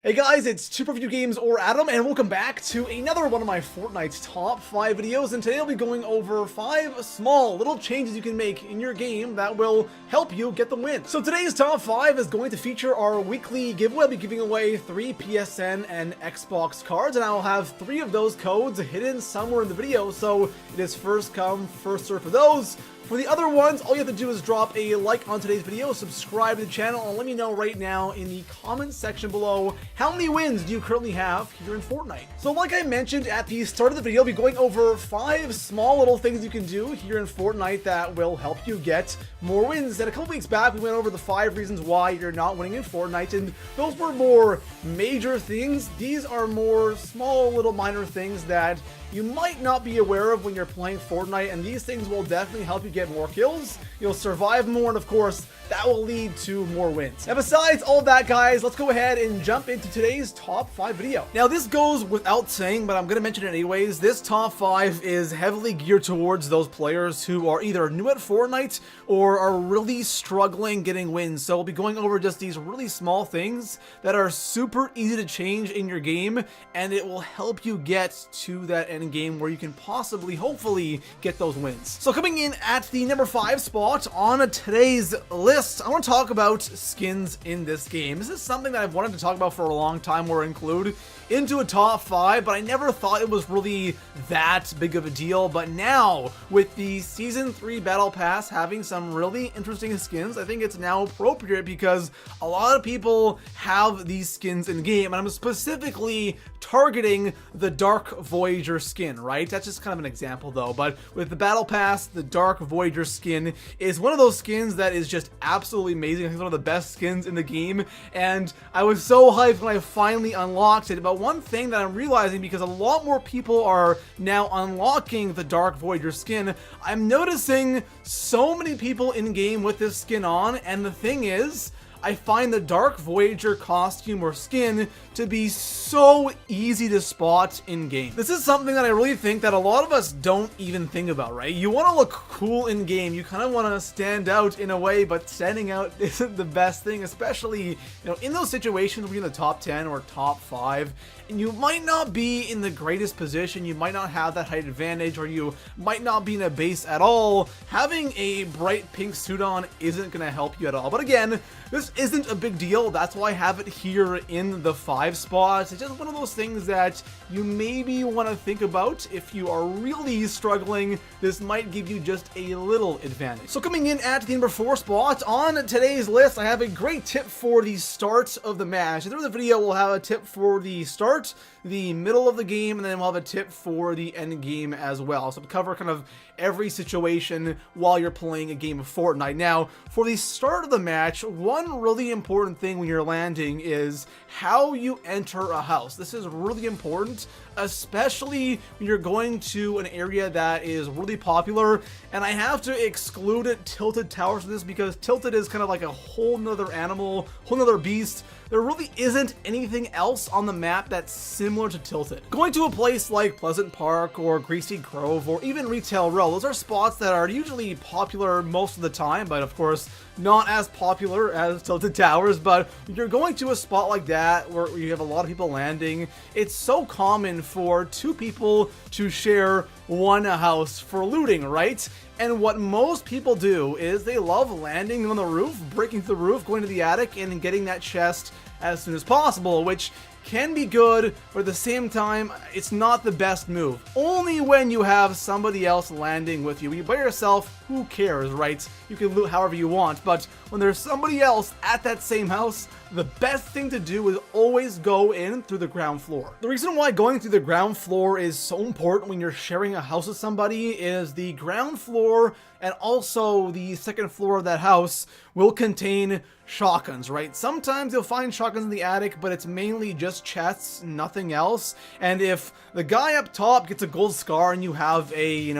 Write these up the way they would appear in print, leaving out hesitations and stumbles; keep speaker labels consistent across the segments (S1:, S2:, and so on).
S1: Hey guys, it's Super Video Games or Adam, and welcome back to another one of my Fortnite top 5 videos. And today I'll be going over 5 small little changes you can make in your game that will help you get the win. So today's top 5 is going to feature our weekly giveaway. I'll be giving away 3 PSN and Xbox cards, and I will have 3 of those codes hidden somewhere in the video, so it is first come, first serve for those. For the other ones, all you have to do is drop a like on today's video, subscribe to the channel, and let me know right now in the comments section below how many wins do you currently have here in Fortnite. So like I mentioned at the start of the video, I'll be going over 5 small little things you can do here in Fortnite that will help you get more wins. And a couple weeks back, we went over the 5 reasons why you're not winning in Fortnite, and those were more major things. These are more small little minor things that you might not be aware of when you're playing Fortnite, and these things will definitely help you get more kills, you'll survive more, and of course, that will lead to more wins. Now besides all of that, guys, let's go ahead and jump into today's top 5 video. Now this goes without saying, but I'm going to mention it anyways. This top 5 is heavily geared towards those players who are either new at Fortnite or are really struggling getting wins. So we'll be going over just these really small things that are super easy to change in your game, and it will help you get to that end game where you can possibly, hopefully, get those wins. So coming in at the number 5 spot on today's list, I want to talk about skins in this game. This is something that I've wanted to talk about for a long time or include into a top 5, but I never thought it was really that big of a deal. But now, with the Season 3 Battle Pass having some really interesting skins, I think it's now appropriate because a lot of people have these skins in game, and I'm specifically targeting the Dark Voyager skin, right? That's just kind of an example though, but with the Battle Pass, the Dark Voyager skin is one of those skins that is just absolutely amazing. I think it's one of the best skins in the game, and I was so hyped when I finally unlocked it. But one thing that I'm realizing, because a lot more people are now unlocking the Dark Voyager skin, I'm noticing so many people in game with this skin on, and the thing is, I find the Dark Voyager costume or skin to be so easy to spot in game. This is something that I really think that a lot of us don't even think about, right? You want to look cool in game, you kind of want to stand out in a way, but standing out isn't the best thing, especially, in those situations where you're in the top 10 or top 5, and you might not be in the greatest position, you might not have that height advantage, or you might not be in a base at all. Having a bright pink suit on isn't going to help you at all. But again, this isn't a big deal. That's why I have it here in the 5 spots. It's just one of those things that you maybe want to think about. If you are really struggling, this might give you just a little advantage. So coming in at the number 4 spot on today's list, I have a great tip for the start of the match. Through the video, we'll have a tip for the start, the middle of the game, and then we'll have a tip for the end game as well. So to cover kind of every situation while you're playing a game of Fortnite. Now, for the start of the match, one really important thing when you're landing is how you enter a house. This is really important, especially when you're going to an area that is really popular, and I have to exclude Tilted Towers from this because Tilted is kind of like a whole nother animal, whole nother beast. There really isn't anything else on the map that's similar to Tilted. Going to a place like Pleasant Park or Greasy Grove or even Retail Row, those are spots that are usually popular most of the time, but of course not as popular as Tilted Towers. But when you're going to a spot like that where you have a lot of people landing, it's so common for 2 people to share one house for looting, right? And what most people do is they love landing on the roof, breaking through the roof, going to the attic, and getting that chest as soon as possible, which can be good, but at the same time, it's not the best move. Only when you have somebody else landing with you. When you're by yourself, who cares, right? You can loot however you want, but when there's somebody else at that same house, the best thing to do is always go in through the ground floor. The reason why going through the ground floor is so important when you're sharing a house with somebody is the ground floor and also the second floor of that house will contain shotguns, right? Sometimes you'll find shotguns in the attic, but it's mainly just chests, nothing else. And if the guy up top gets a gold scar and you have a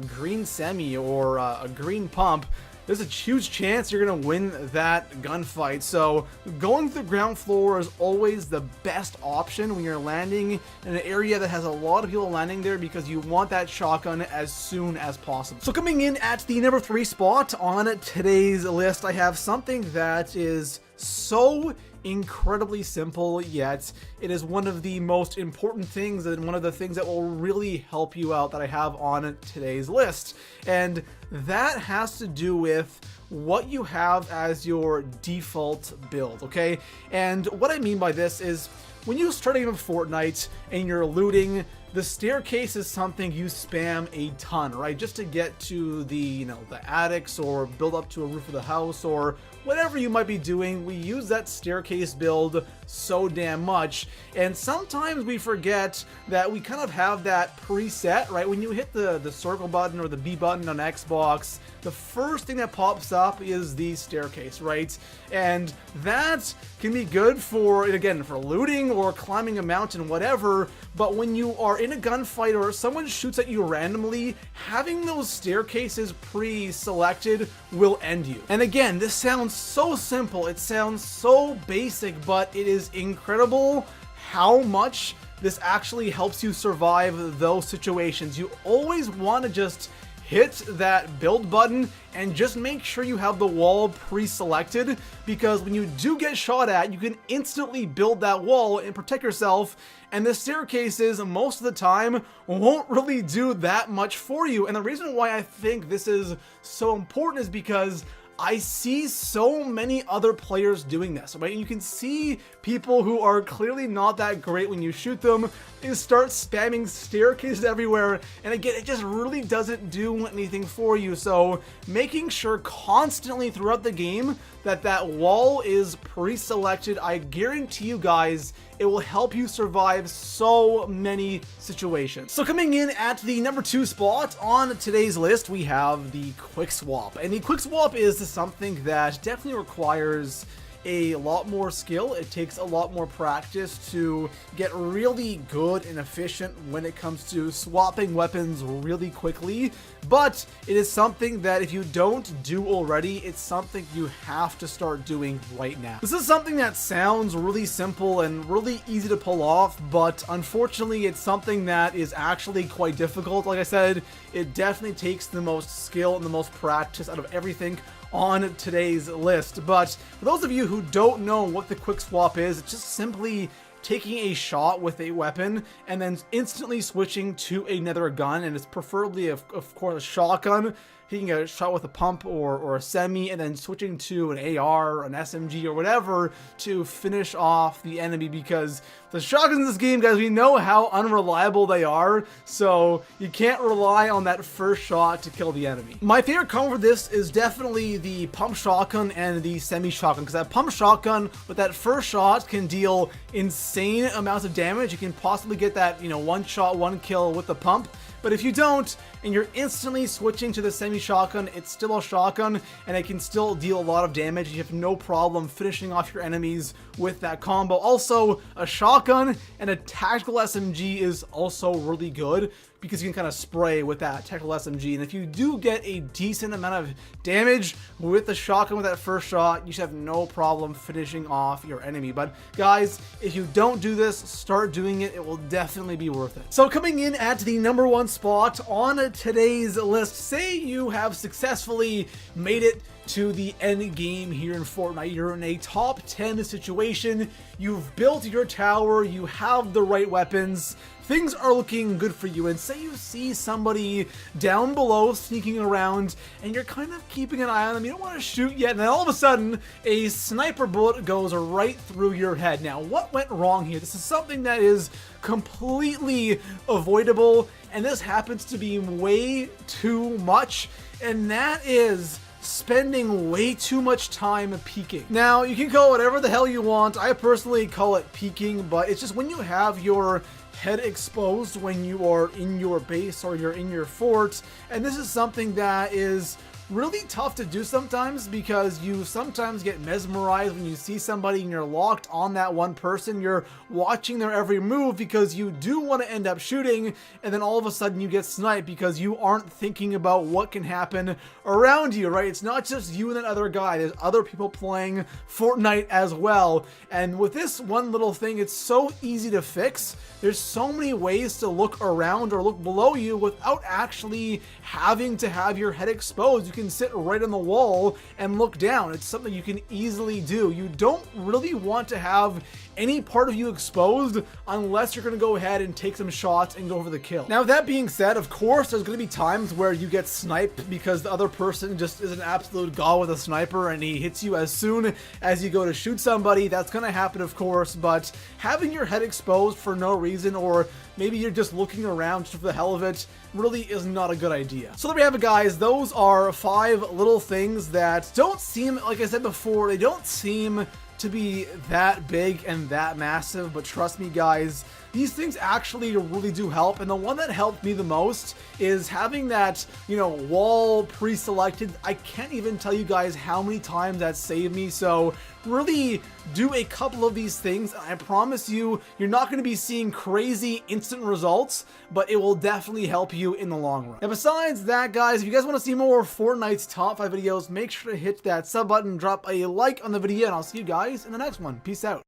S1: green semi or a green pump, there's a huge chance you're going to win that gunfight. So going to the ground floor is always the best option when you're landing in an area that has a lot of people landing there, because you want that shotgun as soon as possible. So coming in at the number 3 spot on today's list, I have something that is so incredibly simple, yet it is one of the most important things and one of the things that will really help you out that I have on today's list. And that has to do with what you have as your default build, okay? And what I mean by this is when you start a game of Fortnite and you're looting, the staircase is something you spam a ton, right? Just to get to the, the attics or build up to a roof of the house or whatever you might be doing. We use that staircase build so damn much. And sometimes we forget that we kind of have that preset, right? When you hit the circle button or the B button on Xbox, the first thing that pops up is the staircase, right? And that can be good for, again, for looting or climbing a mountain, whatever. But when you are in a gunfight or someone shoots at you randomly, having those staircases pre-selected will end you. And again, this sounds so simple, it sounds so basic, but it is incredible how much this actually helps you survive those situations. You always want to just hit that build button and just make sure you have the wall pre-selected, because when you do get shot at, you can instantly build that wall and protect yourself, and the staircases most of the time won't really do that much for you. And the reason why I think this is so important is because I see so many other players doing this, right? And you can see people who are clearly not that great when you shoot them. They start spamming staircases everywhere, and again, it just really doesn't do anything for you. So making sure constantly throughout the game that that wall is pre-selected, I guarantee you guys, it will help you survive so many situations. So coming in at the number 2 spot on today's list, we have the quick swap. And the quick swap is something that definitely requires a lot more skill. It takes a lot more practice to get really good and efficient when it comes to swapping weapons really quickly, but it is something that if you don't do already, it's something you have to start doing right now. This is something that sounds really simple and really easy to pull off, but unfortunately it's something that is actually quite difficult. Like I said, it definitely takes the most skill and the most practice out of everything on today's list. But for those of you who don't know what the quick swap is, it's just simply taking a shot with a weapon and then instantly switching to another gun, and it's preferably of course a shotgun, taking a shot with a pump or a semi, and then switching to an AR, an SMG, or whatever to finish off the enemy, because the shotguns in this game, guys, we know how unreliable they are, so you can't rely on that first shot to kill the enemy. My favorite combo for this is definitely the pump shotgun and the semi shotgun, because that pump shotgun with that first shot can deal insane amounts of damage. You can possibly get that, one shot, one kill with the pump. But if you don't, and you're instantly switching to the semi-shotgun, it's still a shotgun, and it can still deal a lot of damage. You have no problem finishing off your enemies with that combo. Also, a shotgun and a tactical SMG is also really good, because you can kind of spray with that tactical SMG. And if you do get a decent amount of damage with the shotgun with that first shot, you should have no problem finishing off your enemy. But guys, if you don't do this, start doing it. It will definitely be worth it. So coming in at the number 1 spot on today's list, say you have successfully made it to the end game here in Fortnite. You're in a top 10 situation. You've built your tower. You have the right weapons. Things are looking good for you, and say you see somebody down below sneaking around and you're kind of keeping an eye on them. You don't want to shoot yet, and then all of a sudden a sniper bullet goes right through your head. Now, what went wrong here? This is something that is completely avoidable, and this happens to be way too much, and that is spending way too much time peeking. Now, you can call it whatever the hell you want. I personally call it peeking, but it's just when you have your head exposed when you are in your base or you're in your fort, and this is something that is really tough to do sometimes, because you sometimes get mesmerized when you see somebody and you're locked on that one person. You're watching their every move because you do want to end up shooting, and then all of a sudden you get sniped because you aren't thinking about what can happen around you, right? It's not just you and that other guy. There's other people playing Fortnite as well, and with this one little thing, it's so easy to fix. There's so many ways to look around or look below you without actually having to have your head exposed. You can sit right on the wall and look down. It's something you can easily do. You don't really want to have any part of you exposed unless you're going to go ahead and take some shots and go for the kill. Now, with that being said, of course, there's going to be times where you get sniped because the other person just is an absolute god with a sniper and he hits you as soon as you go to shoot somebody. That's going to happen, of course, but having your head exposed for no reason, or maybe you're just looking around just for the hell of it, really is not a good idea. So there we have it, guys. Those are 5 little things that don't seem, like I said before, they don't seem to be that big and that massive, but trust me, guys, these things actually really do help. And the one that helped me the most is having that, you know, wall pre-selected. I can't even tell you guys how many times that saved me. So really do a couple of these things. I promise you, you're not going to be seeing crazy instant results, but it will definitely help you in the long run. And besides that, guys, if you guys want to see more Fortnite's top 5 videos, make sure to hit that sub button, drop a like on the video, and I'll see you guys in the next one. Peace out.